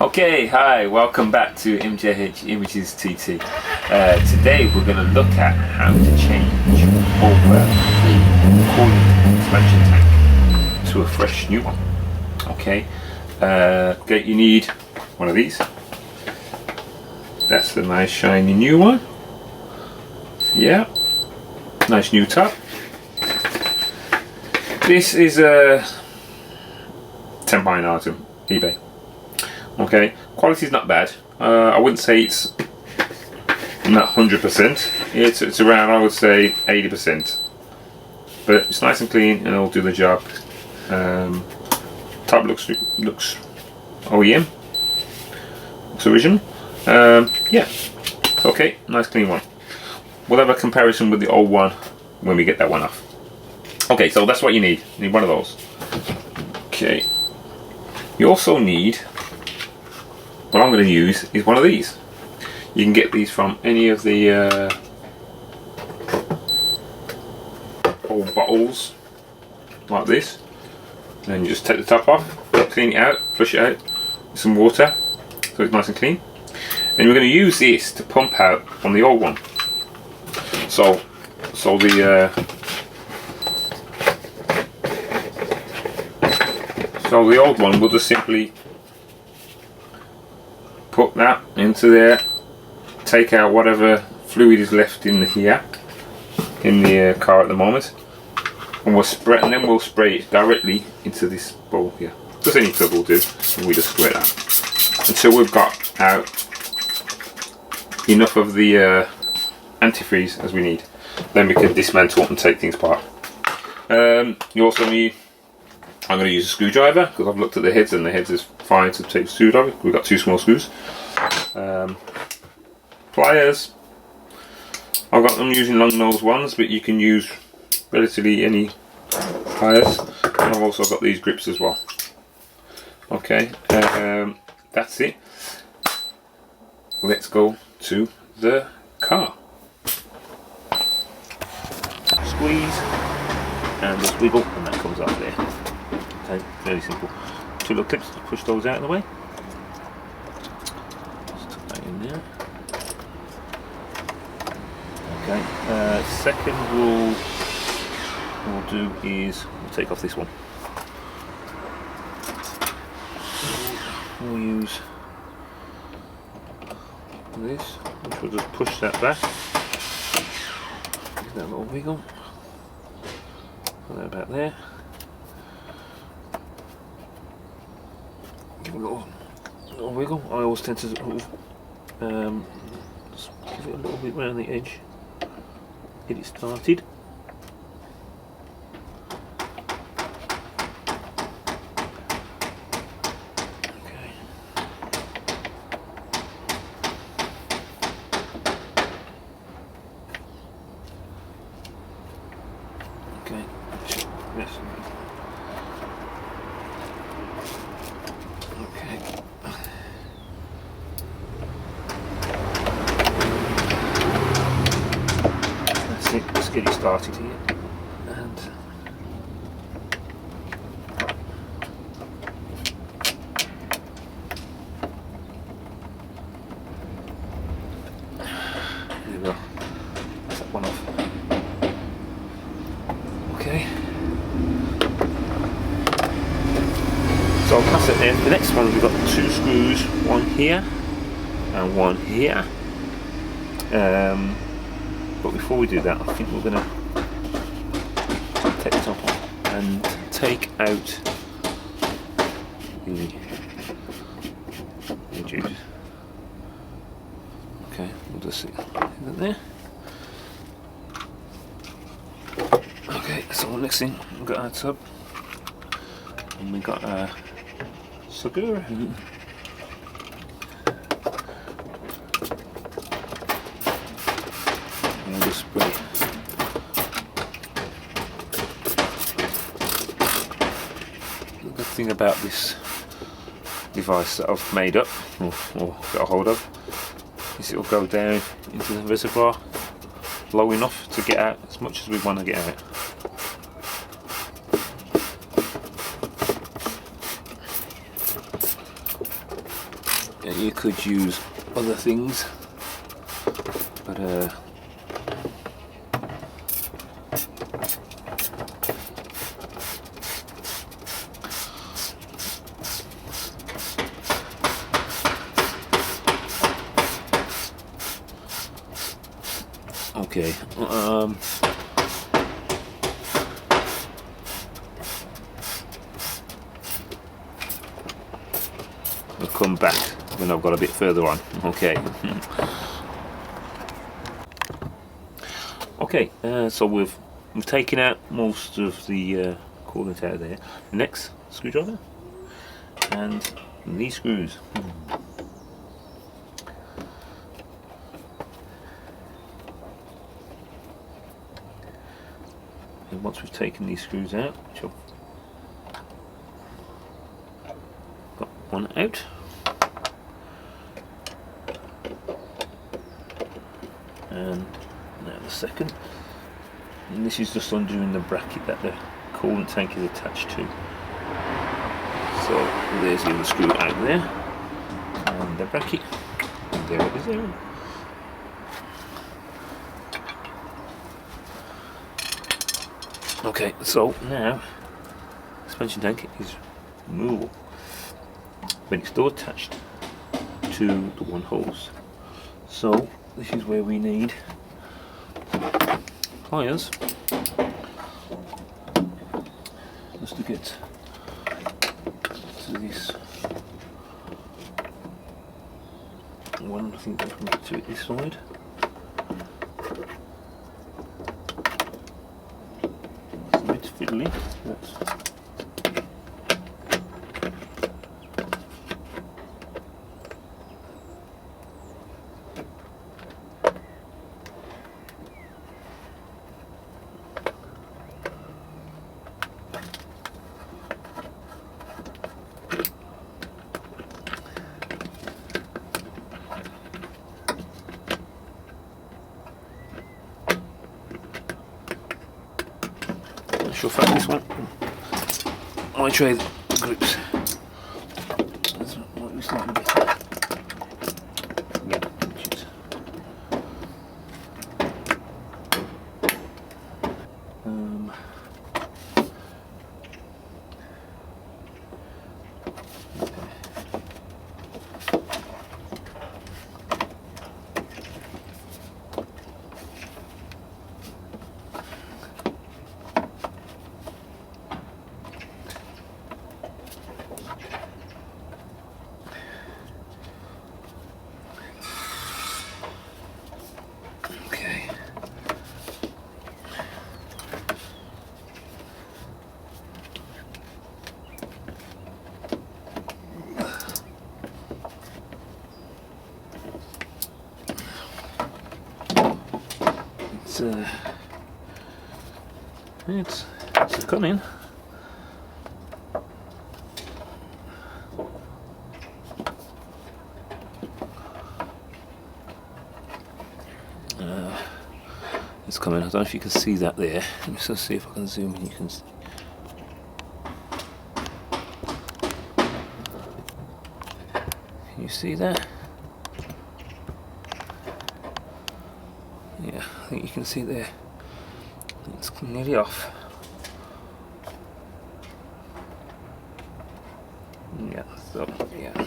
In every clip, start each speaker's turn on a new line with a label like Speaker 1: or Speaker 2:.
Speaker 1: Okay, hi, welcome back to MK1 Images TT. Today we're going to look at how to change over the coolant expansion tank to a fresh new one. Okay, you need one of these. That's the nice shiny new one. Yeah, nice new top. This is a £10 item, eBay. Okay, quality's not bad. I wouldn't say it's not 100%. It's around, I would say, 80%. But it's nice and clean, and it'll do the job. Top looks OEM, looks original. Yeah, okay, nice clean one. We'll have a comparison with the old one when we get that one off. Okay, so that's what you need. You need one of those. Okay. You also need, what I'm going to use is one of these. You can get these from any of the old bottles like this. Then you just take the top off, clean it out, flush it out with some water so it's nice and clean. And we're going to use this to pump out on the old one. So the old one will just simply put that into there, take out whatever fluid is left in here in the car at the moment, and we'll spray it directly into this bowl here. Just any tub will do, and we just spray that until we've got out enough of the antifreeze as we need. Then we can dismantle and take things apart. You also need, I'm going to use a screwdriver because I've looked at the heads and the heads is fine to take a screwdriver. We've got 2 small screws. Pliers. I'm using long nose ones, but you can use relatively any pliers. And I've also got these grips as well. Okay, that's it. Let's go to the car. Squeeze and just wiggle, and that comes out there. Okay, very simple. 2 little clips, push those out of the way. Just tuck that in there. Okay, second we'll do is we'll take off this one. We'll use this, which will just push that back. Give that a little wiggle. Put that about there. Give it a little wiggle. I always tend to just give it a little bit round the edge. Get it started. Okay. Okay. Yes. Okay. That's it, let's get it started here. And there we go. That's that one off. Okay. So I'll pass it in. The next one we've got 2 screws, one here and one here. But before we do that, I think we're going to take the top off and take out the edges. Okay, we'll just see that there. Okay, so the next thing, we've got our tub and we've got our sugar. And just spray. The good thing about this device that I've made up or got a hold of is it'll go down into the reservoir low enough to get out as much as we want to get out. You could use other things, but okay. I'll come back when I've got a bit further on. Okay. Okay. So we've taken out most of the coolant out of there. The next screwdriver and these screws. And once we've taken these screws out, which I've got one out. And now the second. And this is just undoing the bracket that the coolant tank is attached to. So there's the other screw out there. And the bracket. And there it is there. Okay, so now the suspension tank is removable, but it's still attached to the one hose. So this is where we need pliers just to get to this one. I think we can get to it this side. Fiddly. She'll find this one. I try the grips. That's what we slightly better. Yeah, inches. It's coming. It's coming. I don't know if you can see that there. Let me just see if I can zoom in. You can see. Can you see that? Yeah, I think you can see there. It's nearly off. Yeah, so yeah.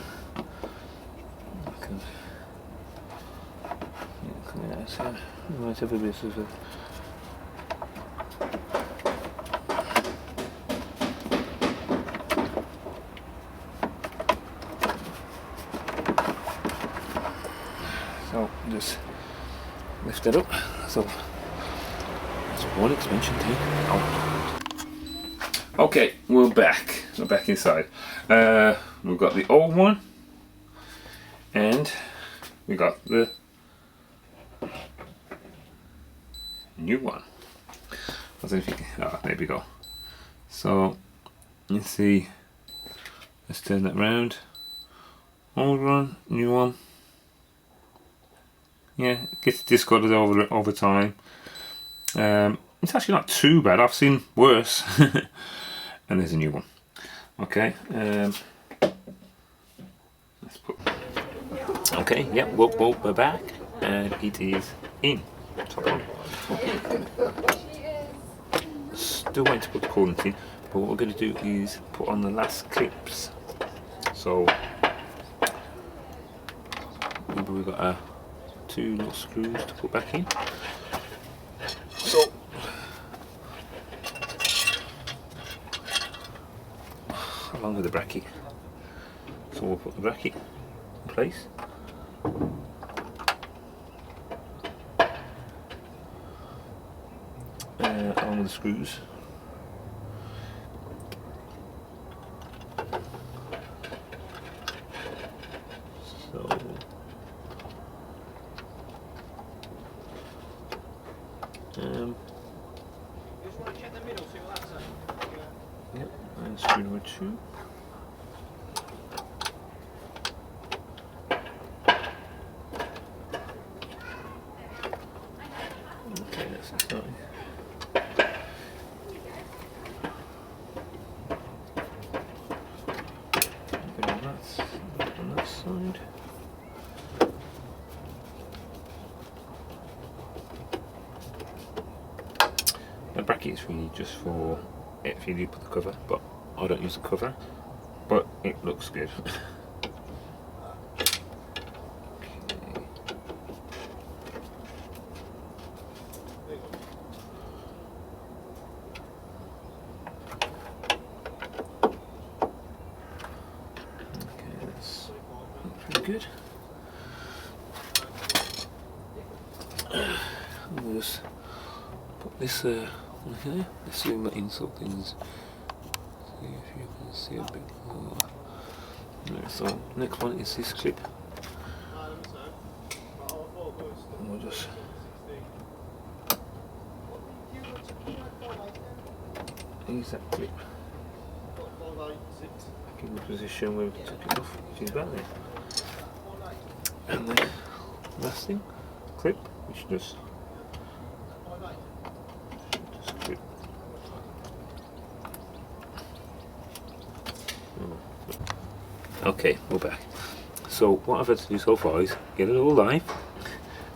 Speaker 1: Coming out here. You might have a bit of a so just lift it up. So that's one expansion tank out. Okay, we're back. We're back inside. We've got the old one and we got the new one. I don't know if you can, oh, there we go. So you see, let's turn that round. Old one, new one. Yeah, it gets discolored over time. It's actually not too bad. I've seen worse. And there's a new one. Okay. Let's put Okay, yeah, we're back, and it is in. Top on. Still waiting to put the coolant in, but what we're going to do is put on the last clips. So maybe we've got 2 little screws to put back in. So along with the bracket. So we'll put the bracket in place. Along with the screws. So yep, and screw number 2. Okay, that's starting. On that side. The bracket is really just for if you do put the cover, but I don't use the cover, but it looks good. Good. We'll just put this on here. Let's zoom that in so things. See if you can see a bit more. Right, so next one is this clip. And we'll just use that clip back in the position where we took it off, which is about there. And the last thing, clip, which just clip. Okay, we're back. So what I've had to do so far is get a little knife,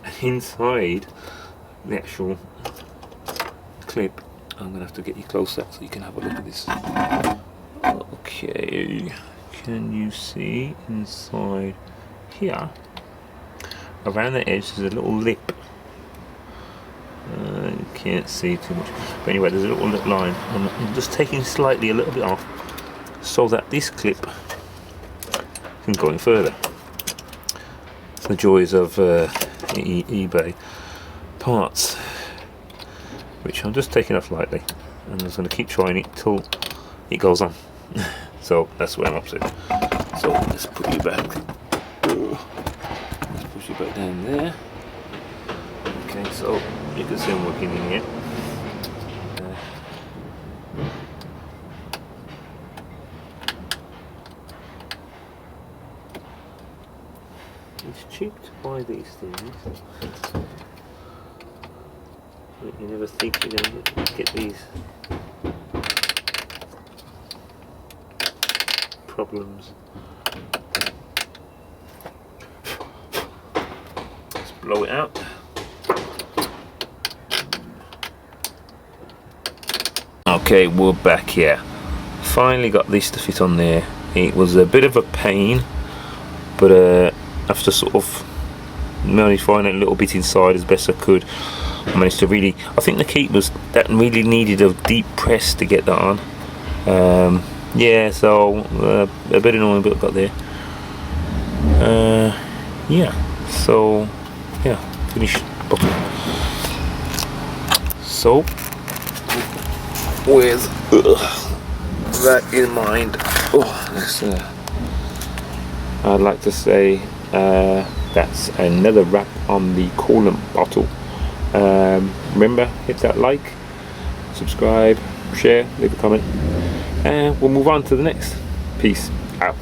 Speaker 1: and inside the actual clip, I'm going to have to get you closer so you can have a look at this. Okay, can you see inside here? Around the edge there's a little lip. You can't see too much, but anyway, there's a little lip line. I'm just taking slightly a little bit off so that this clip can go in further. The joys of eBay parts, which I'm just taking off lightly, and I'm just going to keep trying it till it goes on. So that's where I'm up to. So let's put you back. Push it back down there. Okay, so you can see I'm working in here. It's cheap to buy these things, but you never think you're going to get these problems. Let's blow it out. Okay, we're back here. Finally got this to fit on there. It was a bit of a pain, but after sort of managed to find a little bit inside as best I could, I managed to really, I think the key was that really needed a deep press to get that on. Yeah, so a bit annoying, but I got there. Yeah, so yeah, finished bottle. So with that in mind, I'd like to say that's another wrap on the coolant bottle. Remember, hit that like, subscribe, share, leave a comment, and we'll move on to the next piece. Out.